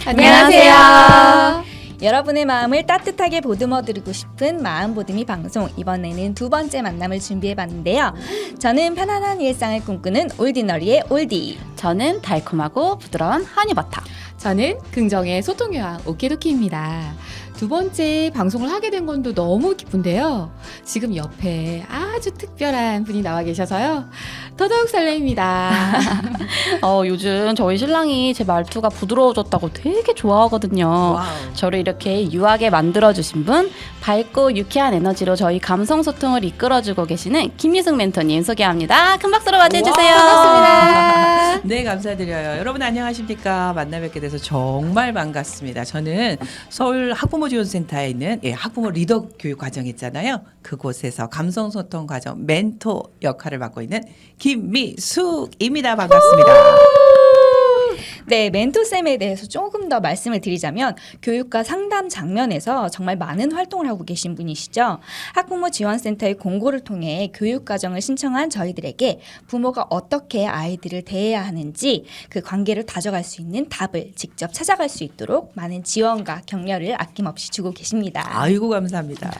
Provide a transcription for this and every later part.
안녕하세요. 여러분의 마음을 따뜻하게 보듬어드리고 싶은 마음보듬이 방송, 이번에는 두 번째 만남을 준비해봤는데요. 저는 편안한 일상을 꿈꾸는 올디너리의 올디, 저는 달콤하고 부드러운 허니버터, 저는 긍정의 소통요한 오키도키입니다. 두 번째 방송을 하게 된 건도 너무 기쁜데요. 지금 옆에 아주 특별한 분이 나와 계셔서요. 더더욱 설레입니다. 요즘 저희 신랑이 제 말투가 부드러워졌다고 되게 좋아하거든요. 와우. 저를 이렇게 유하게 만들어주신 분, 밝고 유쾌한 에너지로 저희 감성 소통을 이끌어주고 계시는 김미숙 멘토님 소개합니다. 큰 박수로 맞이해주세요. 반갑습니다. 네, 감사드려요. 여러분 안녕하십니까? 만나 뵙게 돼서 정말 반갑습니다. 저는 서울 학부모 지원센터에 있는 학부모 리더 교육 과정 있잖아요. 그곳에서 감성 소통 과정 멘토 역할을 맡고 있는 김미숙입니다. 반갑습니다. 네, 멘토쌤에 대해서 조금 더 말씀을 드리자면 교육과 상담 장면에서 정말 많은 활동을 하고 계신 분이시죠. 학부모 지원센터의 공고를 통해 교육과정을 신청한 저희들에게 부모가 어떻게 아이들을 대해야 하는지 그 관계를 다져갈 수 있는 답을 직접 찾아갈 수 있도록 많은 지원과 격려를 아낌없이 주고 계십니다. 아이고 감사합니다.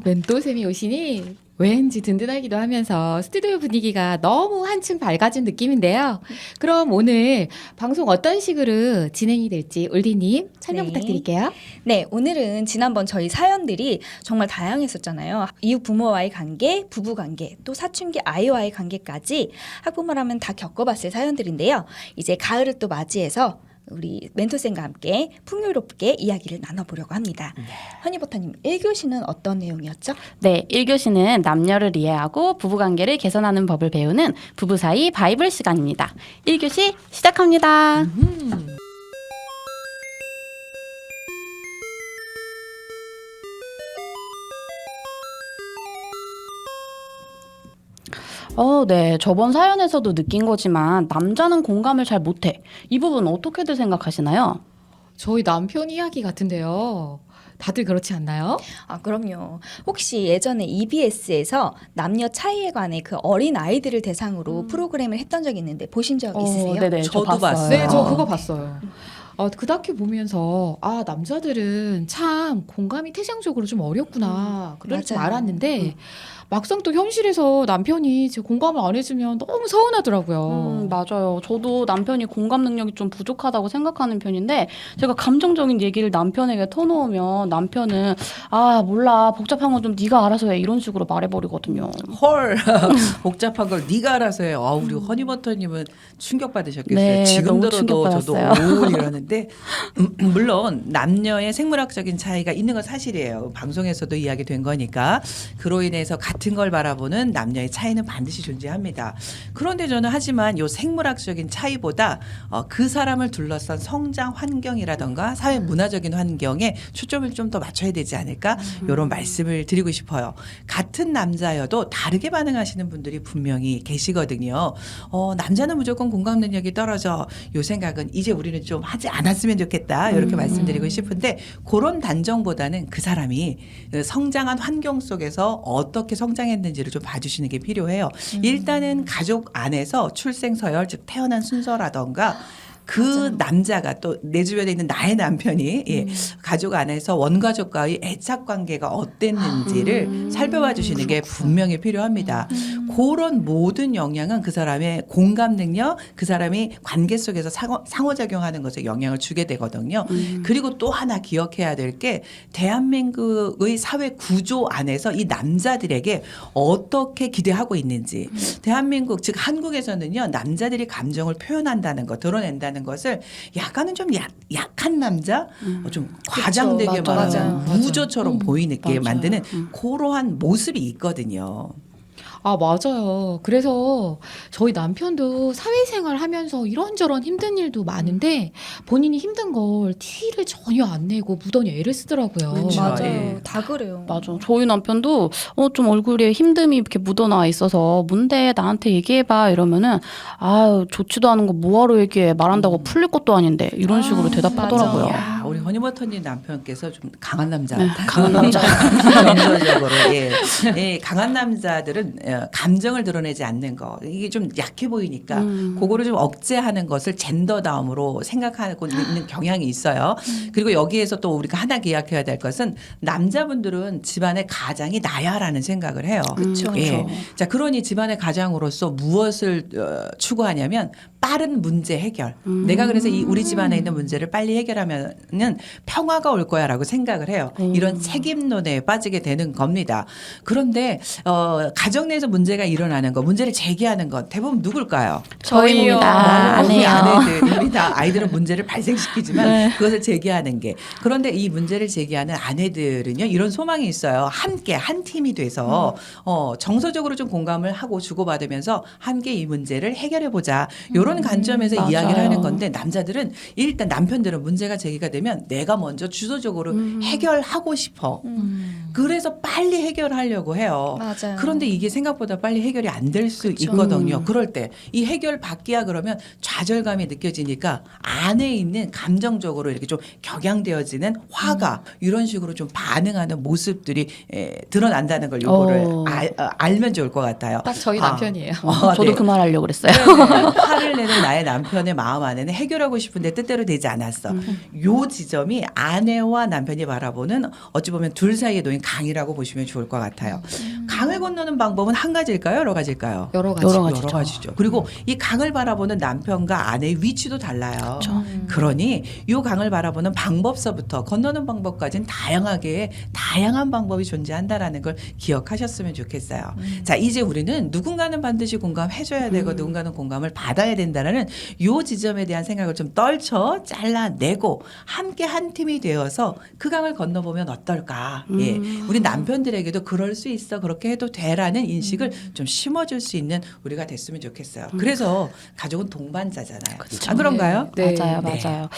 멘토쌤이 오시니 왠지 든든하기도 하면서 스튜디오 분위기가 너무 한층 밝아진 느낌인데요. 그럼 오늘 방송 어떤 식으로 진행이 될지 올디님 설명 네. 부탁드릴게요. 네, 오늘은 지난번 저희 사연들이 정말 다양했었잖아요. 이웃 부모와의 관계, 부부 관계, 또 사춘기 아이와의 관계까지 학부모라면 다 겪어봤을 사연들인데요. 이제 가을을 또 맞이해서 우리 멘토쌤과 함께 풍요롭게 이야기를 나눠보려고 합니다. 허니버터님, 1교시는 어떤 내용이었죠? 네, 1교시는 남녀를 이해하고 부부관계를 개선하는 법을 배우는 부부 사이 바이블 시간입니다. 1교시 시작합니다. 네. 저번 사연에서도 느낀 거지만 남자는 공감을 잘 못해. 이 부분 어떻게들 생각하시나요? 저희 남편 이야기 같은데요. 다들 그렇지 않나요? 아, 그럼요. 혹시 예전에 EBS에서 남녀 차이에 관해 그 어린 아이들을 대상으로 프로그램을 했던 적이 있는데 보신 적 있으세요? 네네, 저도 저 봤어요. 봤어요. 네, 저 그거 봤어요. 그 다큐 보면서 남자들은 참 공감이 태생적으로 좀 어렵구나 그럴 줄 맞아요. 알았는데 막상 또 현실에서 남편이 제 공감을 안 해주면 너무 서운하더라고요. 맞아요. 저도 남편이 공감 능력이 좀 부족하다고 생각하는 편인데 제가 감정적인 얘기를 남편에게 터놓으면 남편은 몰라 복잡한 건 좀 네가 알아서 해 이런 식으로 말해버리거든요. 헐 복잡한 걸 네가 알아서 해. 우리 허니버터님은 충격받으셨겠어요. 네, 지금 너무 들어도 저도 충격받았어요. 오 이러는데 물론 남녀의 생물학적인 차이가 있는 건 사실이에요. 방송에서도 이야기된 거니까 그로 인해서 같은 걸 바라보는 남녀의 차이는 반드시 존재합니다. 그런데 저는 하지만 이 생물학적인 차이보다 그 사람을 둘러싼 성장 환경이라던가 사회 문화적인 환경에 초점을 좀 더 맞춰야 되지 않을까 이런 말씀을 드리고 싶어요. 같은 남자여도 다르게 반응하시는 분들이 분명히 계시거든요. 남자는 무조건 공감 능력이 떨어져. 요 생각은 이제 우리는 좀 하지 않았으면 좋겠다. 이렇게 말씀드리고 싶은데 그런 단정보다는 그 사람이 성장한 환경 속에서 어떻게 성장했는지를 좀 봐주시는 게 필요해요. 일단은 가족 안에서 출생 서열 즉 태어난 순서라던가 그 남자가 또 내 주변에 있는 나의 남편이 가족 안에서 원가족과의 애착 관계가 어땠는지를 살펴봐 주시는 게 분명히 필요합니다. 그런 모든 영향은 그 사람의 공감 능력, 그 사람이 관계 속에서 상호작용하는 것에 영향을 주게 되거든요. 그리고 또 하나 기억해야 될 게 대한민국의 사회 구조 안에서 이 남자들에게 어떻게 기대하고 있는지 대한민국 즉 한국에서는요 남자들이 감정을 표현한다는 것 드러낸다는 것을 약간은 좀 약한 남자 좀 과장되게 그쵸, 말하는 맞아요. 무저처럼 보이게 맞아요. 만드는 그러한 모습이 있거든요. 맞아요. 그래서 저희 남편도 사회생활 하면서 이런저런 힘든 일도 많은데 본인이 힘든 걸 티를 전혀 안 내고 무던히 애를 쓰더라고요. 그쵸. 맞아요. 예. 다 그래요. 맞아. 저희 남편도 좀 얼굴에 힘듦이 이렇게 묻어나 있어서 뭔데 나한테 얘기해봐 이러면은 좋지도 않은 거 뭐하러 얘기해 말한다고 풀릴 것도 아닌데 이런 식으로 대답하더라고요. 맞아. 야, 우리 허니버터님 남편께서 좀 강한 남자 네, 같아요. 강한 남자. 정서적으로 예, 강한 남자들은 감정을 드러내지 않는 거 이게 좀 약해 보이니까 그거를 좀 억제하는 것을 젠더다움으로 생각하고 있는 경향이 있어요. 그리고 여기에서 또 우리가 하나 기억해야 될 것은 남자분들은 집안의 가장이 나야라는 생각을 해요. 그쵸. 예. 자, 그러니 집안의 가장으로서 무엇을 추구하냐면 빠른 문제 해결. 내가 그래서 이 우리 집안에 있는 문제를 빨리 해결하면은 평화가 올 거야라고 생각을 해요. 이런 책임론에 빠지게 되는 겁니다. 그런데 가정 내에서 문제가 일어나는 거, 문제를 제기하는 건 대부분 누굴까요? 저희입니다. 우리 아내요. 아내들입니다. 아이들은 문제를 발생시키지만 네. 그것을 제기하는 게. 그런데 이 문제를 제기하는 아내들은요, 이런 소망이 있어요. 함께 한 팀이 돼서 정서적으로 좀 공감을 하고 주고받으면서 함께 이 문제를 해결해 보자. 이런 관점에서 맞아요. 이야기를 하는 건데 남자들은 일단 남편들은 문제가 제기가 되면 내가 먼저 주도적으로 해결하고 싶어. 그래서 빨리 해결하려고 해요. 맞아요. 그런데 이게 생각보다 빨리 해결이 안 될 수 그쵸. 있거든요. 그럴 때 이 해결 받기야 그러면 좌절감이 느껴지니까 안에 있는 감정적으로 이렇게 좀 격양되어지는 화가 이런 식으로 좀 반응하는 모습들이 드러난다는 걸 요거를 알면 좋을 것 같아요. 딱 저희 아. 남편이에요. 저도 네. 그 말 하려고 그랬어요. 화를 내는 나의 남편의 마음 안에는 해결하고 싶은데 뜻대로 되지 않았어. 요 지점이 아내와 남편이 바라보는 어찌 보면 둘 사이에 놓인 강이라고 보시면 좋을 것 같아요. 강을 건너는 방법은 한 가지일까요? 여러 가지일까요? 여러 가지. 여러 가지죠. 여러 가지죠. 그리고 이 강을 바라보는 남편과 아내의 위치도 달라요. 그러니 이 강을 바라보는 방법서부터 건너는 방법까지는 다양한 방법이 존재한다라는 걸 기억하셨으면 좋겠어요. 자, 이제 우리는 누군가는 반드시 공감해줘야 되고 누군가는 공감을 받아야 된다라는 요 지점에 대한 생각을 좀 잘라내고 함께 한 팀이 되어서 그 강을 건너보면 어떨까. 예, 우리 남편들에게도 그럴 수 있어, 그렇게 해도 돼라는 인식을 좀 심어줄 수 있는 우리가 됐으면 좋겠어요. 그래서 가족은 동반자잖아요. 그쵸. 안 그런가요? 네. 맞아요, 네. 맞아요.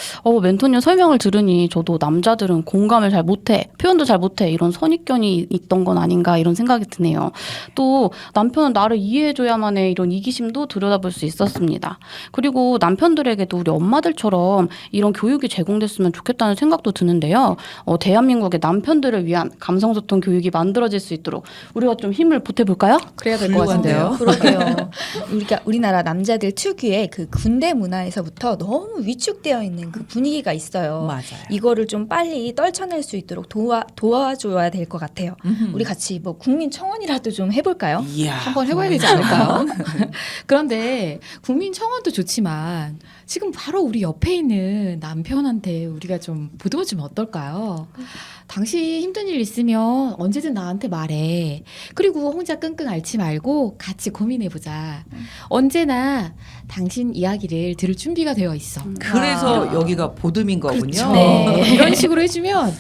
멘토님 설명을 들으니 저도 남자들은 공감을 잘 못해, 표현도 잘 못해 이런 선입견이 있던 건 아닌가 이런 생각이 드네요. 또 남편은 나를 이해해줘야만 해 이런 이기심도 들여다볼 수 있었습니다. 그리고 남편들에게도 우리 엄마들처럼 이런 교육이 제공됐으면 좋겠다는 생각도 드는데요. 대한민국의 남편들을 위한 감성소통 교육이 만들어질 수 있도록 우리가 좀 힘을 보태볼까요? 그래야 될 것 같은데요. 그러게요. 우리나라 남자들 특유의 그 군대 문화에서부터 너무 위축되어 있는 그 분위기가 있어요. 맞아요. 이거를 좀 빨리 떨쳐낼 수 있도록 도와줘야 될 것 같아요. 우리 같이 뭐 국민청원이라도 좀 해볼까요? 이야. 한번 해봐야 되지 않을까요? 그런데 국민청원도 좋지만 지금 바로 우리 옆에 있는 남편한테 우리가 좀 보듬어주면 어떨까요? 당신 힘든 일 있으면 언제든 나한테 말해. 그리고 혼자 끙끙 앓지 말고 같이 고민해보자. 언제나 당신 이야기를 들을 준비가 되어 있어. 그래서 여기가 보듬인 거군요. 그렇죠. 네. 이런 식으로 해주면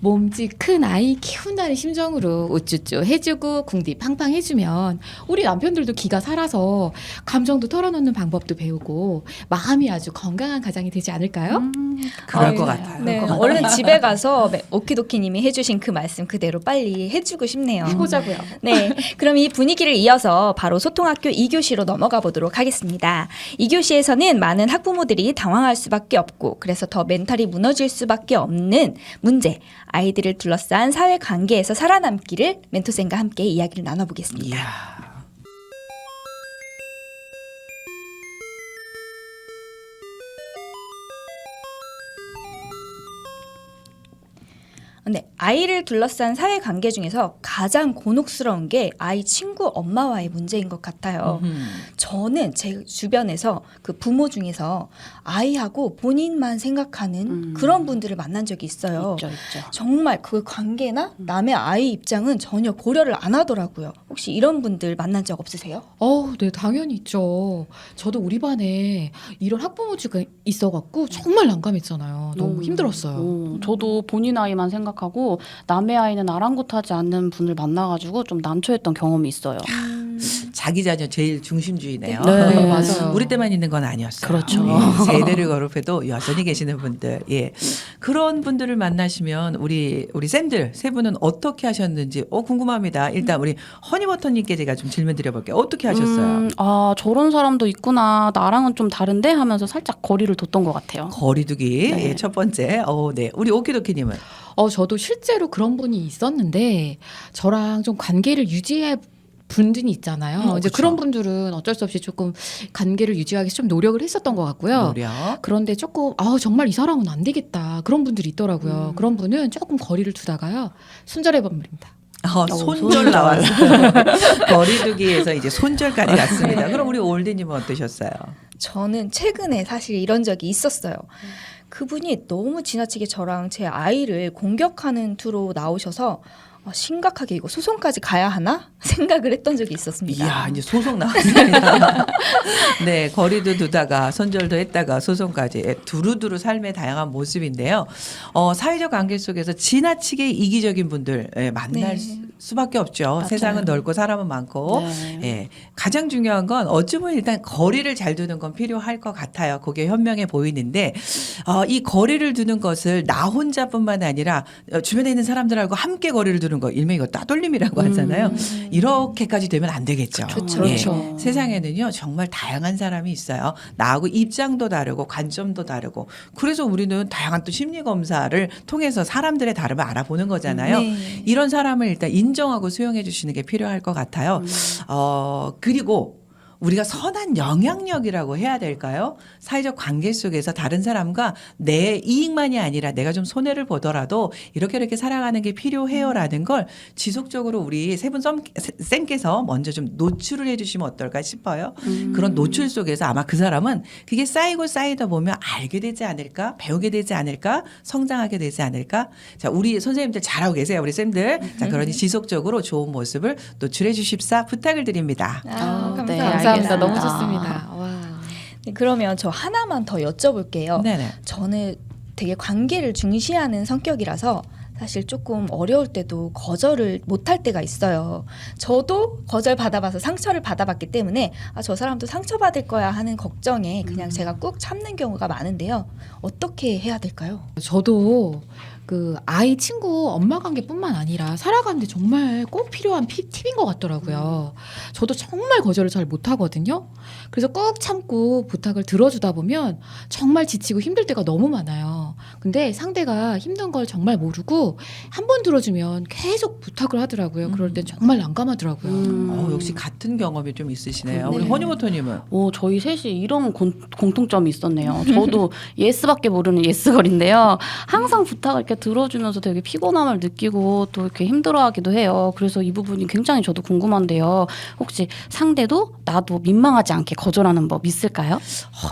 몸집 큰 아이 키운다는 심정으로 우쭈쭈 해주고 궁디 팡팡 해주면 우리 남편들도 기가 살아서 감정도 털어놓는 방법도 배우고 마음이 아주 건강한 가장이 되지 않을까요? 그럴 것 같아요. 네, 얼른 집에 가서 오키도키님이 해주신 그 말씀 그대로 빨리 해주고 싶네요. 해보자고요. 네, 그럼 이 분위기를 이어서 바로 소통학교 2교시로 넘어가 보도록 하겠습니다. 2교시에서는 많은 학부모들이 당황할 수밖에 없고 그래서 더 멘탈이 무너질 수밖에 없는 문제, 아이들을 둘러싼 사회관계에서 살아남기를 멘토쌤과 함께 이야기를 나눠보겠습니다. 이야. 네, 아이를 둘러싼 사회관계 중에서 가장 곤혹스러운 게 아이 친구 엄마와의 문제인 것 같아요. 저는 제 주변에서 그 부모 중에서 아이하고 본인만 생각하는 그런 분들을 만난 적이 있어요. 있죠, 있죠. 정말 그 관계나 남의 아이 입장은 전혀 고려를 안 하더라고요. 혹시 이런 분들 만난 적 없으세요? 네, 당연히 있죠. 저도 우리 반에 이런 학부모주가 있어갖고 정말 난감했잖아요. 너무 힘들었어요. 저도 본인 아이만 생각하고 남의 아이는 아랑곳하지 않는 분을 만나가지고 좀 난처했던 경험이 있어요. 자기 자녀 제일 중심주의네요. 네. 맞아요. 우리 때만 있는 건 아니었어요. 그렇죠. 예, 세대를 거듭해도 여전히 계시는 분들, 예, 그런 분들을 만나시면 우리 쌤들 세 분은 어떻게 하셨는지 궁금합니다. 일단 우리 허니버터님께 제가 좀 질문 드려볼게요. 어떻게 하셨어요? 아, 저런 사람도 있구나. 나랑은 좀 다른데 하면서 살짝 거리를 뒀던 것 같아요. 거리두기 네. 예, 첫 번째. 네, 우리 오키도키님은 저도 실제로 그런 분이 있었는데 저랑 좀 관계를 유지할 분들이 있잖아요. 이제 그쵸. 그런 분들은 어쩔 수 없이 조금 관계를 유지하기 위해서 좀 노력을 했었던 것 같고요. 노력. 그런데 조금 정말 이 사람은 안 되겠다 그런 분들이 있더라고요. 그런 분은 조금 거리를 두다가요 손절해 버립니다. 손절 나왔어요. 거리두기에서 이제 손절까지 갔습니다. 그럼 우리 올디님은 어떠셨어요? 저는 최근에 사실 이런 적이 있었어요. 그분이 너무 지나치게 저랑 제 아이를 공격하는 투로 나오셔서 심각하게 이거 소송까지 가야 하나 생각을 했던 적이 있었습니다. 이야, 이제 소송 나왔습니다. 네, 거리도 두다가 손절도 했다가 소송까지 두루두루 삶의 다양한 모습인데요. 사회적 관계 속에서 지나치게 이기적인 분들 만날 네. 수밖에 없죠. 맞아요. 세상은 넓고 사람은 많고. 네. 예, 가장 중요한 건 어쩌면 일단 거리를 잘 두는 건 필요할 것 같아요. 그게 현명해 보이는데 이 거리를 두는 것을 나 혼자뿐만 아니라 주변에 있는 사람들하고 함께 거리를 두는 거 일명 이거 따돌림이라고 하잖아요. 이렇게까지 되면 안 되겠죠. 그렇죠. 예, 그렇죠. 세상에는요 정말 다양한 사람이 있어요. 나하고 입장도 다르고 관점도 다르고 그래서 우리는 다양한 또 심리 검사를 통해서 사람들의 다름을 알아보는 거잖아요. 네. 이런 사람을 일단 인정하고 수용해 주시는 게 필요할 것 같아요. 그리고 우리가 선한 영향력이라고 해야 될까요? 사회적 관계 속에서 다른 사람과 내 이익만이 아니라 내가 좀 손해를 보더라도 이렇게 살아가는 게 필요해요라는 걸 지속적으로 우리 세 분 쌤께서 먼저 좀 노출을 해 주시면 어떨까 싶어요. 그런 노출 속에서 아마 그 사람은 그게 쌓이고 쌓이다 보면 알게 되지 않을까? 배우게 되지 않을까? 성장하게 되지 않을까? 자, 우리 선생님들 잘하고 계세요. 우리 쌤들. 자, 그러니 지속적으로 좋은 모습을 노출해 주십사 부탁을 드립니다. 감사합니다. 네, 감사합니다. 알겠습니다. 너무 좋습니다. 와. 네, 그러면 저 하나만 더 여쭤볼게요. 네네. 저는 되게 관계를 중시하는 성격이라서 사실 조금 어려울 때도 거절을 못할 때가 있어요. 저도 거절 받아봐서 상처를 받아봤기 때문에 저 사람도 상처받을 거야 하는 걱정에 그냥 제가 꾹 참는 경우가 많은데요. 어떻게 해야 될까요? 저도 그 아이 친구 엄마 관계뿐만 아니라 살아가는데 정말 꼭 필요한 팁인 것 같더라고요. 저도 정말 거절을 잘 못하거든요. 그래서 꾹 참고 부탁을 들어주다 보면 정말 지치고 힘들 때가 너무 많아요. 근데 상대가 힘든 걸 정말 모르고 한 번 들어주면 계속 부탁을 하더라고요. 그럴 땐 정말 난감하더라고요. 역시 같은 경험이 좀 있으시네요. 네. 우리 허니버터님은 저희 셋이 이런 공통점이 있었네요. 저도 예스밖에 모르는 예스걸인데요. 항상 부탁을 이렇게 들어주면서 되게 피곤함을 느끼고 또 이렇게 힘들어하기도 해요. 그래서 이 부분이 굉장히 저도 궁금한데요. 혹시 상대도 나도 민망하지 않게 거절하는 법 있을까요?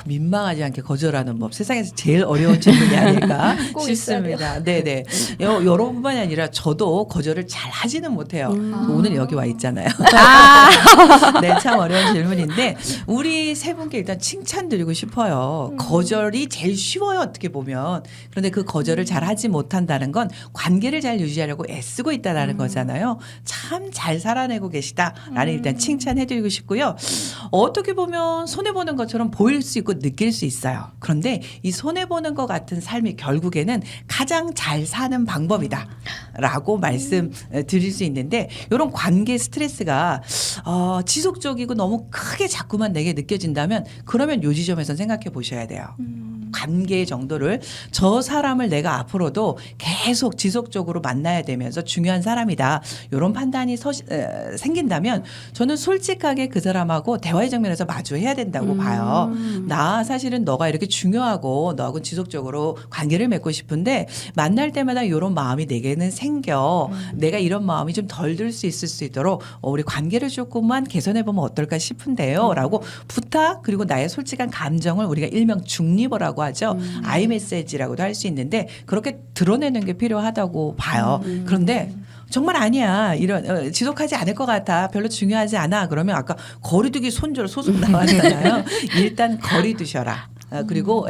민망하지 않게 거절하는 법 세상에서 제일 어려운 질문이 아닐까 꼭 있어야 싶습니다. 네네. 여러분뿐만이 아니라 저도 거절을 잘 하지는 못해요. 오늘 여기 와 있잖아요. 네, 참 어려운 질문인데 우리 세 분께 일단 칭찬드리고 싶어요. 거절이 제일 쉬워요 어떻게 보면. 그런데 그 거절을 잘 하지 못한다는 건 관계를 잘 유지하려고 애쓰고 있다라는 거잖아요. 참 잘 살아내고 계시다라는 일단 칭찬해드리고 싶고요. 어떻게 보면 손해보는 것처럼 보일 수 있고 느낄 수 있어요. 그런데 이 손해보는 것 같은 삶이 결국에는 가장 잘 사는 방법이다 라고 말씀 드릴 수 있는데 이런 관계 스트레스가 지속적이고 너무 크게 자꾸만 내게 느껴진다면 그러면 요 지점에서 생각해 보셔야 돼요. 관계의 정도를 저 사람을 내가 앞으로도 계속 지속적으로 만나야 되면서 중요한 사람이다. 이런 판단이 생긴다면 저는 솔직하게 그 사람하고 대화의 장면에서 마주해야 된다고 봐요. 나 사실은 너가 이렇게 중요하고 너하고 지속적으로 관계를 맺고 싶은데 만날 때마다 이런 마음이 내게는 생겨. 내가 이런 마음이 좀 덜 들 수 있을 수 있도록 우리 관계를 조금만 개선해 보면 어떨까 싶은데요. 라고 부탁 그리고 나의 솔직한 감정을 우리가 일명 중립어라고 하죠. 아이 메시지라고도 할 수 있는데 그렇게 드러내는 게 필요하다고 봐요. 그런데 정말 아니야. 이런 지속하지 않을 것 같아. 별로 중요하지 않아. 그러면 아까 거리두기 손절 소송 나왔잖아요. 일단 거리 두셔라. 그리고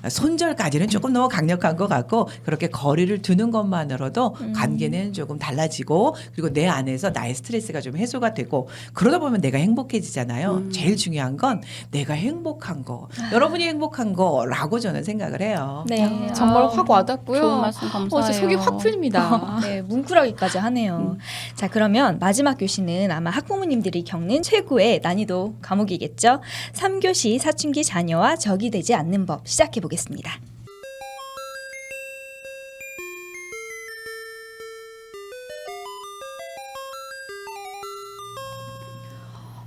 손절까지는 조금 너무 강력한 것 같고 그렇게 거리를 두는 것만으로도 관계는 조금 달라지고 그리고 내 안에서 나의 스트레스가 좀 해소가 되고 그러다 보면 내가 행복해지잖아요. 제일 중요한 건 내가 행복한 거, 여러분이 행복한 거라고 저는 생각을 해요. 네, 정말 확 와닿고요. 좋은 말씀 감사해요. 진짜 속이 확 풀립니다. 네, 뭉클하기까지 하네요. 자, 그러면 마지막 교시는 아마 학부모님들이 겪는 최고의 난이도 과목이겠죠. 3교시 사춘기 자녀와 적이 되지 않는 법 시작해 보겠습니다.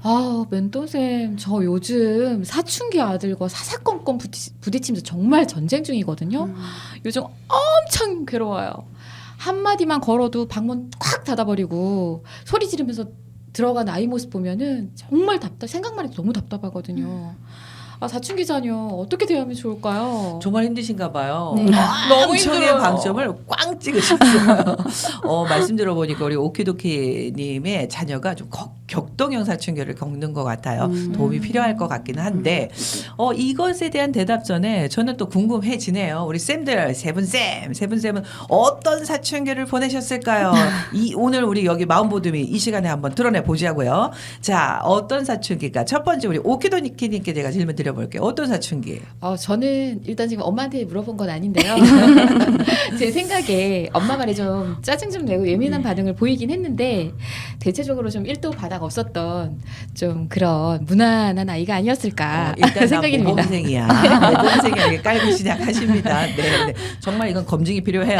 아, 멘토쌤, 저 요즘 사춘기 아들과 사사건건 부딪히면서 정말 전쟁 중이거든요. 요즘 엄청 괴로워요. 한마디만 걸어도 방문 콱 닫아버리고 소리 지르면서 들어간 아이 모습 보면은 정말 생각만 해도 너무 답답하거든요. 아, 사춘기 자녀 어떻게 대하면 좋을까요? 정말 힘드신가 봐요. 네. 너무 엄청의 힘들어요. 방점을 꽝 찍으셨어요. 말씀 들어보니까 우리 오키도키님의 자녀가 좀 격동형 사춘기를 겪는 것 같아요. 도움이 필요할 것 같기는 한데 이것에 대한 대답 전에 저는 또 궁금해지네요. 우리 쌤들 세 분쌤은 어떤 사춘기를 보내셨을까요? 오늘 우리 여기 마음보듬이 이 시간에 한번 드러내 보자고요. 자, 어떤 사춘기가 첫 번째 우리 오키도키님께 제가 질문 드려볼게요. 어떤 사춘기? 저는 일단 지금 엄마한테 물어본 건 아닌데요. 제 생각에 엄마 말에 좀 짜증 좀 내고 예민한 반응을 보이긴 했는데 대체적으로 좀 1도 바닥 없었던 좀 그런 무난한 아이가 아니었을까 일단 생각이 듭니다. 모범생이야. 모범생이 이렇게 깔고 시작하십니다. 네. 정말 이건 검증이 필요해요.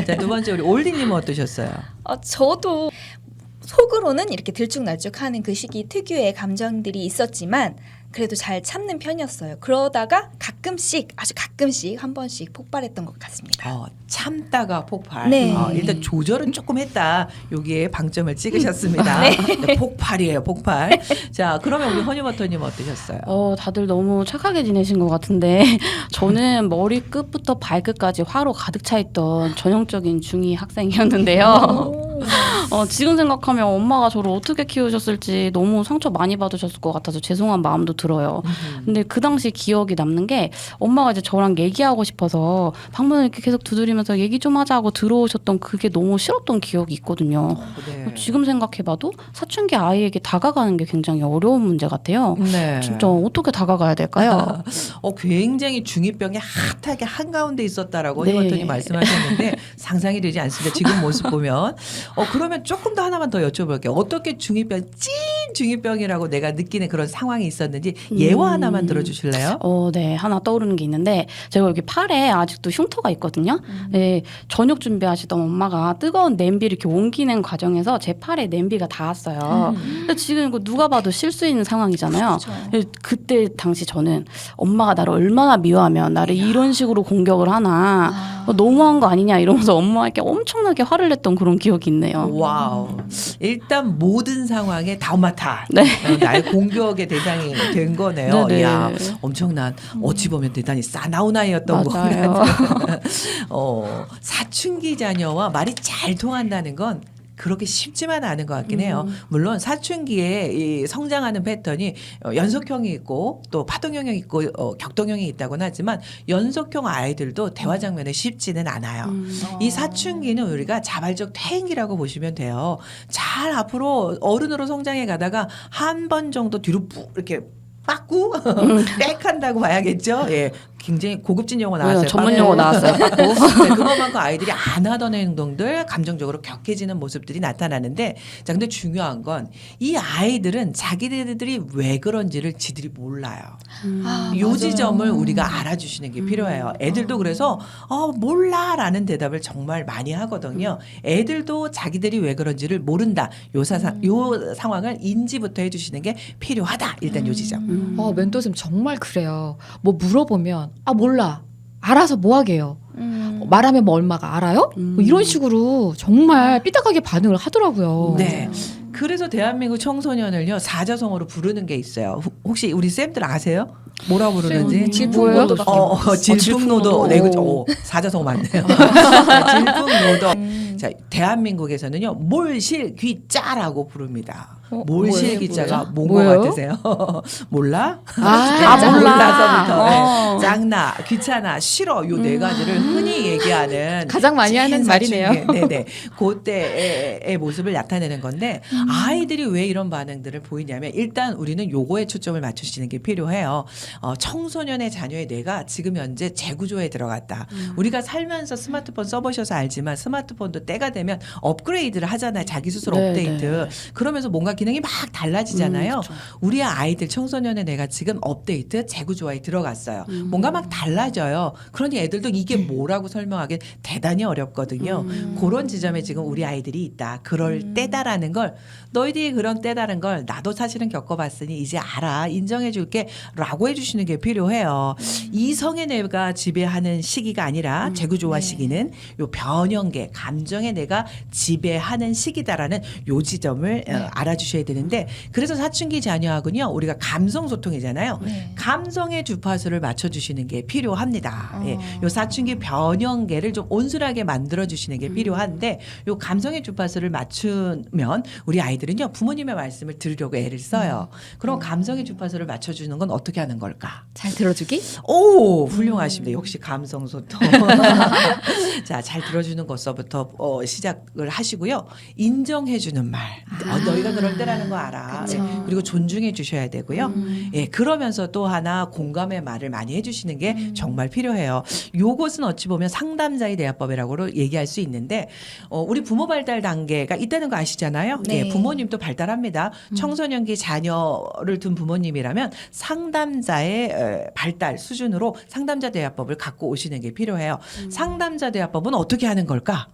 자, 두 번째 우리 올디님은 어떠셨어요? 저도 속으로는 이렇게 들쭉날쭉하는 그 시기 특유의 감정들이 있었지만 그래도 잘 참는 편이었어요. 그러다가 가끔씩 아주 가끔씩 한 번씩 폭발했던 것 같습니다. 참다가 폭발. 네. 일단 조절은 조금 했다. 여기에 방점을 찍으셨습니다. 네, 폭발이에요, 폭발. 자, 그러면 우리 허니버터님 어떠셨어요? 다들 너무 착하게 지내신 것 같은데 저는 머리 끝부터 발끝까지 화로 가득 차 있던 전형적인 중2 학생이었는데요. 지금 생각하면 엄마가 저를 어떻게 키우셨을지 너무 상처 많이 받으셨을 것 같아서 죄송한 마음도 들어요. 근데 그 당시 기억이 남는 게 엄마가 이제 저랑 얘기하고 싶어서 방문을 이렇게 계속 두드리면서 얘기 좀 하자 하고 들어오셨던 그게 너무 싫었던 기억이 있거든요. 네. 지금 생각해봐도 사춘기 아이에게 다가가는 게 굉장히 어려운 문제 같아요. 네. 진짜 어떻게 다가가야 될까요? 굉장히 중2병이 핫하게 한가운데 있었다라고 네. 허니버터님 말씀하셨는데 상상이 되지 않습니다. 지금 모습 보면. 그러면 조금 더 하나만 더 여쭤볼게요. 어떻게 중2병, 찐 중2병이라고 내가 느끼는 그런 상황이 있었는지 예화 하나만 들어주실래요? 네. 하나 떠오르는 게 있는데 제가 여기 팔에 아직도 흉터가 있거든요. 네, 저녁 준비하시던 엄마가 뜨거운 냄비를 이렇게 옮기는 과정에서 제 팔에 냄비가 닿았어요. 근데 지금 이거 누가 봐도 실수인 상황이잖아요. 그렇죠. 그때 당시 저는 엄마가 나를 얼마나 미워하면 나를 이런 식으로 공격을 하나 너무한 거 아니냐 이러면서 엄마에게 엄청나게 화를 냈던 그런 기억이 있네요. 와우. 일단 모든 상황에 다 엄마 탓. 네. 나의 공격의 대상이 된 거네요. 네네. 이야, 엄청난 어찌 보면 대단히 싸나운 아이였던 것 맞아요. 같아요. 사춘기 자녀와 말이 잘 통한다는 건 그렇게 쉽지만 않은 것 같긴 해요. 물론 사춘기에 이 성장하는 패턴이 연속형이 있고 또 파동형이 있고 격동형이 있다고는 하지만 연속형 아이들도 대화 장면에 쉽지는 않아요. 이 사춘기는 우리가 자발적 퇴행기라고 보시면 돼요. 잘 앞으로 어른으로 성장해 가다가 한 번 정도 뒤로 푹 이렇게 빠꾸 빽한다고 봐야겠죠. 예. 굉장히 고급진 용어 나왔어요. 전문 용어 나왔어요. 네, 그것만큼 아이들이 안 하던 행동들, 감정적으로 격해지는 모습들이 나타나는데, 자, 근데 중요한 건 이 아이들은 자기들이 왜 그런지를 지들이 몰라요. 요 지점을 우리가 알아주시는 게 필요해요. 애들도 그래서 몰라라는 대답을 정말 많이 하거든요. 애들도 자기들이 왜 그런지를 모른다. 요 상황을 인지부터 해주시는 게 필요하다. 일단 요 지점. 멘토쌤 정말 그래요. 뭐 물어보면 몰라. 알아서 뭐 하게요. 말하면 뭐 얼마가 알아요? 뭐 이런 식으로 정말 삐딱하게 반응을 하더라고요. 네. 그래서 대한민국 청소년을요 사자성어로 부르는 게 있어요. 혹시 우리 쌤들 아세요? 뭐라 부르는지 질풍노도. 질풍노도. 네, 그죠. 사자성어 맞네요. 질풍노도. 자, 대한민국에서는요, 몰실귀자라고 부릅니다. 몰실귀자가 뭔 것 뭐예요? 같으세요? 몰라? 몰라서부터. 네. 짱나, 귀찮아, 싫어 요 네 가지를 흔히 얘기하는 가장 많이 하는 말이네요. 네네. 그때의 모습을 나타내는 건데 아이들이 왜 이런 반응들을 보이냐면 일단 우리는 요거에 초점을 맞추시는 게 필요해요. 청소년의 자녀의 뇌가 지금 현재 재구조에 들어갔다. 우리가 살면서 스마트폰 써보셔서 알지만 스마트폰도 때가 되면 업그레이드를 하잖아요. 자기 스스로 네, 업데이트. 그러면서 뭔가 기능이 막 달라지잖아요. 그쵸. 우리 아이들 청소년의 뇌가 지금 업데이트 재구조화에 들어갔어요. 뭔가 막 달라져요. 그러니 애들도 이게 뭐라고 설명하기 대단히 어렵거든요. 그런 지점에 지금 우리 아이들이 있다. 그럴 때다라는 걸 너희들이 그런 때다는 걸 나도 사실은 겪어봤으니 이제 알아. 인정해줄게 라고 해주시는 게 필요해요. 이성의 뇌가 지배하는 시기가 아니라 재구조화 시기는 요 변형계 감정의 뇌가 지배하는 시기다라는 요 지점을 알아주셔야 되는데 그래서 사춘기 자녀하고는요 우리가 감성 소통이잖아요. 감성의 주파수를 맞춰주시는 게 필요합니다. 예, 요 사춘기 변형계를 좀 온순하게 만들어주시는 게 필요한데 요 감성의 주파수를 맞추면 우리 아이들은요 부모님의 말씀을 들으려고 애를 써요. 그럼 감성의 주파수를 맞춰주는 건 어떻게 하는 걸까? 잘 들어주기? 오 훌륭하십니다. 역시 감성 소통. 자, 잘 들어주는 것서부터 시작을 하시고요. 인정해주는 말. 너희가 그럴 때라는 거 알아. 그쵸. 예, 그리고 존중해 주셔야 되고요. 예, 그러면서 또 하나 공감의 말을 많이 해주시는 게 정말 필요해요. 요것은 어찌 보면 상담자의 대화법이라고 얘기할 수 있는데 우리 부모 발달 단계가 있다는 거 아시잖아요. 네. 예, 부모님도 발달합니다. 청소년기 자녀를 둔 부모님이라면 상담자의 발달 수준으로 상담자 대화법을 갖고 오시는 게 필요해요. 상담자 대화법은 어떻게 하는 걸까?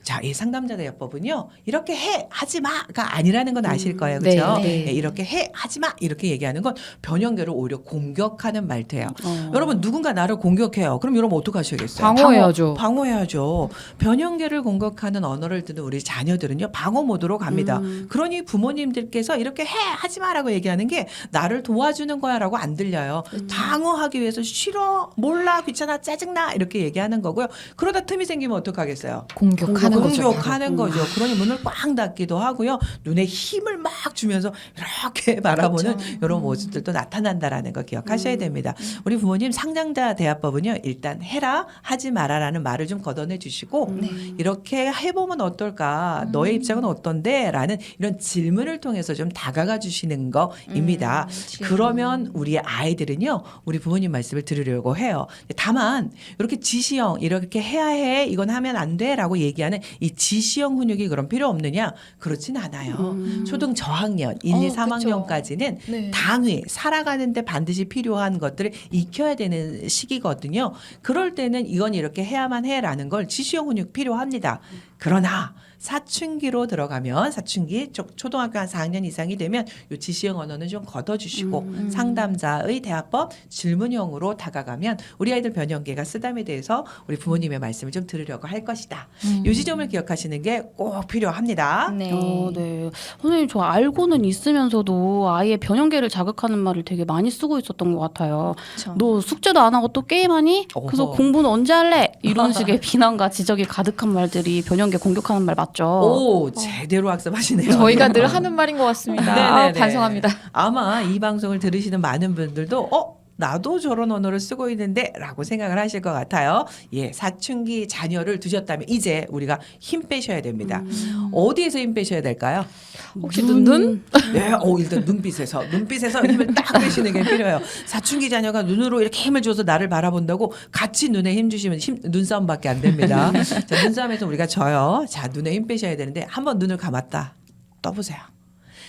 자, 이 상담자 대화법은요. 이렇게 해 하지 마가 아니라는 건 아실 거예요. 그렇죠? 네, 네. 예, 이렇게 해 하지 마 이렇게 얘기하는 건 변형계를 오히려 공격하는 말투예요. 여러분 누군가 나를 공격해요. 그럼 여러분 어떻게 하셔야겠어요? 방어해야죠. 방어해야죠. 변형계를 공격하는 언어를 듣는 우리 자녀들은요. 방어 모드로 갑니다. 그러니 부모님들께서 이렇게 해 하지 마라고 얘기하는 게 나를 도와주는 거야라고 안 들려요. 방어하기 위해서 싫어, 몰라, 귀찮아, 짜증나 이렇게 얘기하는 거고요. 그러다 틈이 생기면 어떡하겠어요? 공격하는 거죠. 공격하는 거죠. 그러니 문을 꽉 닫기도 하고요. 눈에 힘을 막 주면서 이렇게 바라보는 이런 모습들도 나타난다라는 거 기억하셔야 됩니다. 우리 부모님 상담자 대화법은요. 일단 해라 하지 마라라는 말을 좀 걷어내 주시고 이렇게 해보면 어떨까? 너의 입장은 어떤데? 라는 이런 질문을 통해서 좀 다가가 주시는 거입니다. 그러면 우리 아이들은요. 우리 부모님 말씀을 들으려고 해요. 다만 이렇게 지시형 이렇게 해야 해 이건 하면 안 돼 라고 얘기하는 이 지시형 훈육이 그럼 필요 없느냐? 그렇진 않아요. 초등 저학년 1, 2, 3학년까지는 네. 당위 살아가는데 반드시 필요한 것들을 익혀야 되는 시기거든요. 그럴 때는 이건 이렇게 해야만 해라는 걸 지시형 훈육 필요합니다. 그러나 사춘기로 들어가면 사춘기 초등학교 한 4학년 이상이 되면 요 지시형 언어는 좀 걷어주시고 상담자의 대화법 질문형으로 다가가면 우리 아이들 변형계가 쓰담에 대해서 우리 부모님의 말씀을 좀 들으려고 할 것이다. 요 지점을 기억하시는 게 꼭 필요합니다. 네. 네. 선생님, 저 알고는 있으면서도 아이의 변형계를 자극하는 말을 되게 많이 쓰고 있었던 것 같아요. 그쵸. 너 숙제도 안 하고 또 게임하니? 그래서 어허. 공부는 언제 할래? 이런 식의 비난과 지적이 가득한 말들이 변형계 공격하는 말 맞죠? 오, 제대로 학습하시네요. 저희가 늘 하는 말인 것 같습니다. 아, 네네네. 반성합니다. 아마 이 방송을 들으시는 많은 분들도 나도 저런 언어를 쓰고 있는데 라고 생각을 하실 것 같아요. 예, 사춘기 자녀를 두셨다면 이제 우리가 힘 빼셔야 됩니다. 어디에서 힘 빼셔야 될까요? 혹시 눈? 네, 일단 눈빛에서 힘을 딱 빼시는 게 필요해요. 사춘기 자녀가 눈으로 이렇게 힘을 줘서 나를 바라본다고 같이 눈에 힘 주시면 눈싸움밖에 안 됩니다. 자, 눈싸움에서 우리가 져요. 자, 눈에 힘 빼셔야 되는데 한번 눈을 감았다 떠보세요.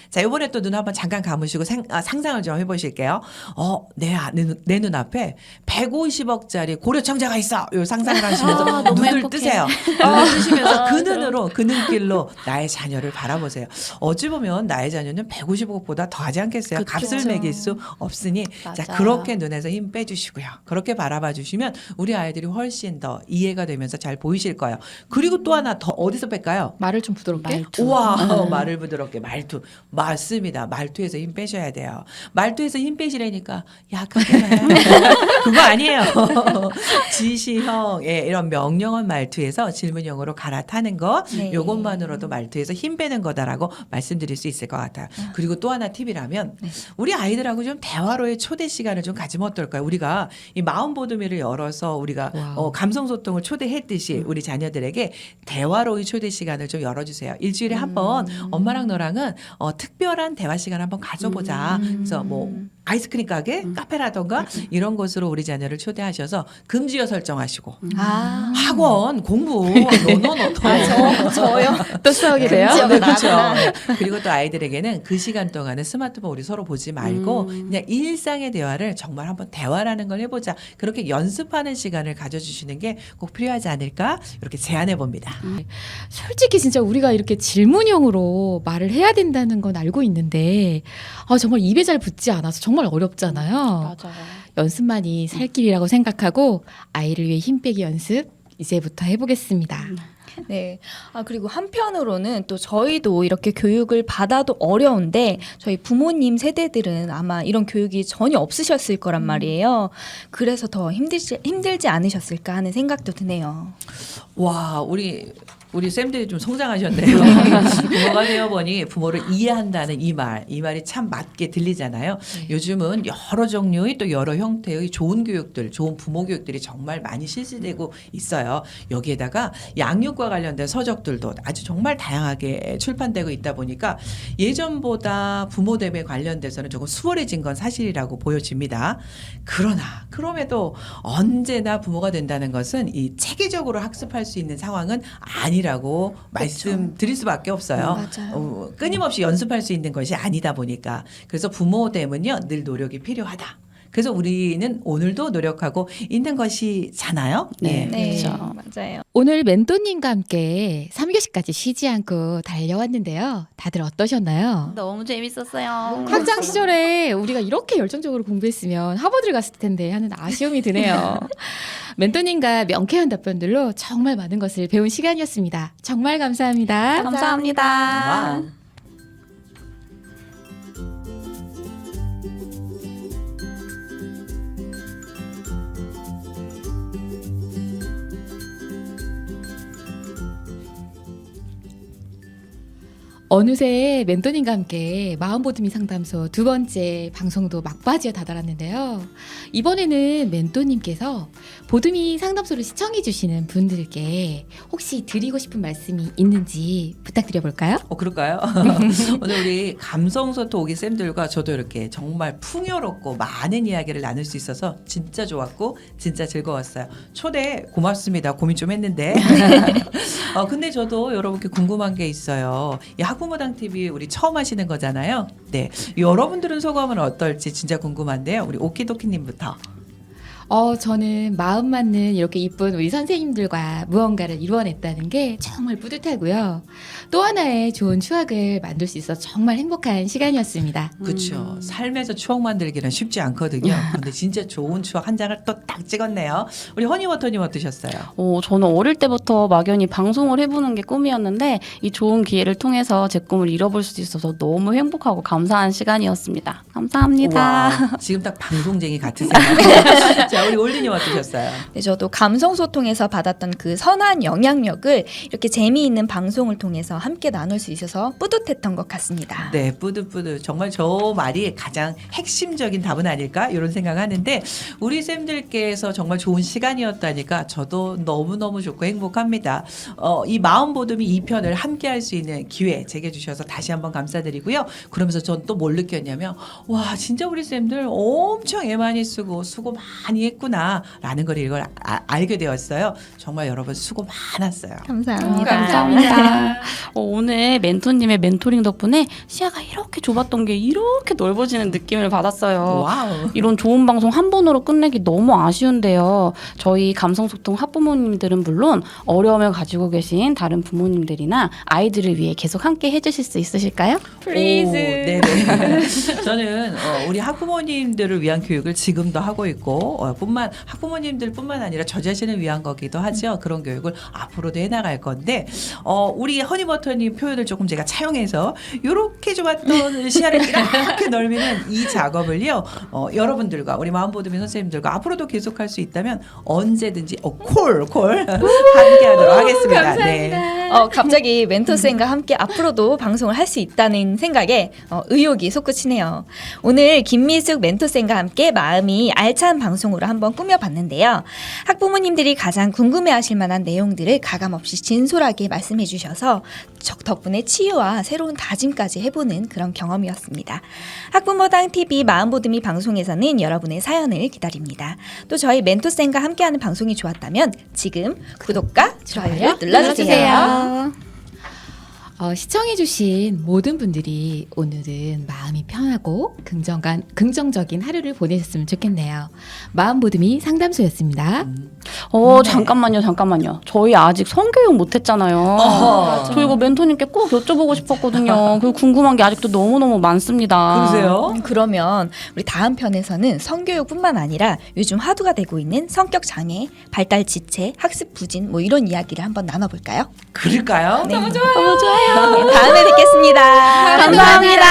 자, 이번에 또 눈 한번 잠깐 감으시고 상상을 좀 해보실게요. 내 눈앞에 150억짜리 고려청자가 있어. 요 상상을 하시면서 너무 눈을 행복해. 뜨세요. 눈을 뜨시면서 그 눈으로, 그 눈길로 나의 자녀를 바라보세요. 어찌 보면 나의 자녀는 150억보다 더 하지 않겠어요? 그쵸. 값을 매길 수 없으니. 자, 맞아요. 그렇게 눈에서 힘 빼주시고요. 그렇게 바라봐 주시면 우리 아이들이 훨씬 더 이해가 되면서 잘 보이실 거예요. 그리고 또 하나 더 어디서 뺄까요? 말을 좀 부드럽게. 말투. 우와, 말을 부드럽게 말투 맞습니다. 말투에서 힘 빼셔야 돼요. 말투에서 힘 빼시라니까 야 그게 그거 아니에요. 지시형 예, 이런 명령어 말투에서 질문형으로 갈아타는 거 네. 요것만으로도 말투에서 힘 빼는 거다라고 말씀드릴 수 있을 것 같아요. 그리고 또 하나 팁이라면 우리 아이들하고 좀 대화로의 초대 시간을 좀 가지면 어떨까요? 우리가 이 마음 보듬이를 열어서 우리가 와우. 감성 소통을 초대했듯이 우리 자녀들에게 대화로의 초대 시간을 좀 열어주세요. 일주일에 한 번 엄마랑 너랑은 특별한 대화 시간 한번 가져보자. 그래서 뭐 아이스크림 가게, 카페라던가 이런 곳으로 우리 자녀를 초대하셔서 금지어 설정하시고 아, 학원 공부 너너너 저요. 또 싸우게 돼요? 금지어. 네, 그렇죠. 나구나. 그리고 또 아이들에게는 그 시간 동안은 스마트폰 우리 서로 보지 말고 그냥 일상의 대화를 정말 한번 대화라는 걸 해보자. 그렇게 연습하는 시간을 가져주시는 게 꼭 필요하지 않을까 이렇게 제안해 봅니다. 솔직히 진짜 우리가 이렇게 질문형으로 말을 해야 된다는 건 알고 있는데 정말 입에 잘 붙지 않아서 정말 어렵잖아요. 맞아요. 연습만이 살 길이라고 생각하고 아이를 위해 힘 빼기 연습 이제부터 해보겠습니다. 네. 아, 그리고 한편으로는 또 저희도 이렇게 교육을 받아도 어려운데 저희 부모님 세대들은 아마 이런 교육이 전혀 없으셨을 거란 말이에요. 그래서 더 힘들지 않으셨을까 하는 생각도 드네요. 와, 우리 쌤들이 좀 성장하셨네요. 부모가 되어보니 부모를 이해한다는 이 말이 참 맞게 들리잖아요. 요즘은 여러 종류의 또 여러 형태의 좋은 교육들, 좋은 부모 교육들이 정말 많이 실시되고 있어요. 여기에다가 양육과 관련된 서적들도 아주 정말 다양하게 출판되고 있다 보니까 예전보다 부모됨에 관련돼서는 조금 수월해진 건 사실이라고 보여집니다. 그러나 그럼에도 언제나 부모가 된다는 것은 이 체계적으로 학습할 수 있는 상황은 아니라고 말씀드릴 수밖에 없어요. 맞아요. 끊임없이 연습할 수 있는 것이 아니다 보니까 그래서 부모됨은요 늘 노력이 필요하다. 그래서 우리는 오늘도 노력하고 있는 것이잖아요. 네. 네, 그렇죠. 맞아요. 오늘 멘토님과 함께 3교시까지 쉬지 않고 달려왔는데요. 다들 어떠셨나요? 너무 재밌었어요. 학창 시절에 우리가 이렇게 열정적으로 공부했으면 하버드를 갔을 텐데 하는 아쉬움이 드네요. 멘토님과 명쾌한 답변들로 정말 많은 것을 배운 시간이었습니다. 정말 감사합니다. 감사합니다. 와우. 어느새 멘토님과 함께 마음보듬이 상담소 2번째 방송도 막바지에 다다랐는데요. 이번에는 멘토님께서 보듬이 상담소를 시청해주시는 분들께 혹시 드리고 싶은 말씀이 있는지 부탁드려볼까요? 그럴까요? 오늘 우리 감성소통 오기 쌤들과 저도 이렇게 정말 풍요롭고 많은 이야기를 나눌 수 있어서 진짜 좋았고 진짜 즐거웠어요. 초대 고맙습니다. 고민 좀 했는데. 근데 저도 여러분께 궁금한 게 있어요. 이 학부모당 TV 우리 처음 하시는 거잖아요. 네, 여러분들은 소감은 어떨지 진짜 궁금한데요. 우리 오키도키님부터. 저는 마음 맞는 이렇게 이쁜 우리 선생님들과 무언가를 이루어냈다는 게 정말 뿌듯하고요. 또 하나의 좋은 추억을 만들 수 있어서 정말 행복한 시간이었습니다. 그렇죠. 삶에서 추억 만들기는 쉽지 않거든요. 근데 진짜 좋은 추억 한 장을 또 딱 찍었네요. 우리 허니워터님 어떠셨어요? 저는 어릴 때부터 막연히 방송을 해보는 게 꿈이었는데 이 좋은 기회를 통해서 제 꿈을 이뤄볼 수 있어서 너무 행복하고 감사한 시간이었습니다. 감사합니다. 와, 지금 딱 방송쟁이 같으세요. 자, 우리 올리님 어떠셨어요? 네, 저도 감성소통에서 받았던 그 선한 영향력을 이렇게 재미있는 방송을 통해서 함께 나눌 수 있어서 뿌듯했던 것 같습니다. 네, 뿌듯뿌듯. 정말 저 말이 가장 핵심적인 답은 아닐까 이런 생각하는데 우리 쌤들께서 정말 좋은 시간이었다니까 저도 너무너무 좋고 행복합니다. 이 마음보듬이 2편을 함께 할 수 있는 기회 제게 주셔서 다시 한번 감사드리고요. 그러면서 전 또 뭘 느꼈냐면 와 진짜 우리 쌤들 엄청 애 많이 쓰고 수고 많이 했구나라는 걸 이걸 알게 되었어요. 정말 여러분 수고 많았어요. 감사합니다. 감사합니다. 오늘 멘토님의 멘토링 덕분에 시야가 이렇게 좁았던 게 이렇게 넓어지는 느낌을 받았어요. 와우. 이런 좋은 방송 한 번으로 끝내기 너무 아쉬운데요. 저희 감성소통 학부모님들은 물론 어려움을 가지고 계신 다른 부모님들이나 아이들을 위해 계속 함께 해주실 수 있으실까요? 플리즈. 네네. 저는 우리 학부모님들을 위한 교육을 지금도 하고 있고 학부모님들뿐만 아니라 저 자신을 위한 거기도 하죠. 그런 교육을 앞으로도 해나갈 건데 우리 허니버터님 표현을 조금 제가 차용해서 이렇게 좋았던 시야를 이렇게 넓히는 이 작업을요. 여러분들과 우리 마음보듬이 선생님들과 앞으로도 계속할 수 있다면 언제든지 콜 함께하도록 하겠습니다. 감사합니다. 네. 갑자기 멘토쌤과 함께 앞으로도 방송을 할 수 있다는 생각에 의욕이 솟구치네요. 오늘 김미숙 멘토쌤과 함께 마음이 알찬 방송으로 한번 꾸며봤는데요. 학부모님들이 가장 궁금해하실 만한 내용들을 가감없이 진솔하게 말씀해 주셔서 덕분에 치유와 새로운 다짐까지 해보는 그런 경험이었습니다. 학부모당 TV 마음보듬이 방송에서는 여러분의 사연을 기다립니다. 또 저희 멘토쌤과 함께하는 방송이 좋았다면 지금 구독과 좋아요를 눌러주세요. 시청해주신 모든 분들이 오늘은 마음이 편하고 긍정적인 하루를 보내셨으면 좋겠네요. 마음보듬이 상담소였습니다. 잠깐만요. 저희 아직 성교육 못했잖아요. 저 이거 멘토님께 꼭 여쭤보고 싶었거든요. 그 궁금한 게 아직도 너무너무 많습니다. 그러세요? 그러면 우리 다음 편에서는 성교육뿐만 아니라 요즘 화두가 되고 있는 성격 장애, 발달 지체, 학습 부진 뭐 이런 이야기를 한번 나눠볼까요? 그럴까요? 네. 너무 좋아요. 다음에 뵙겠습니다. 감사합니다.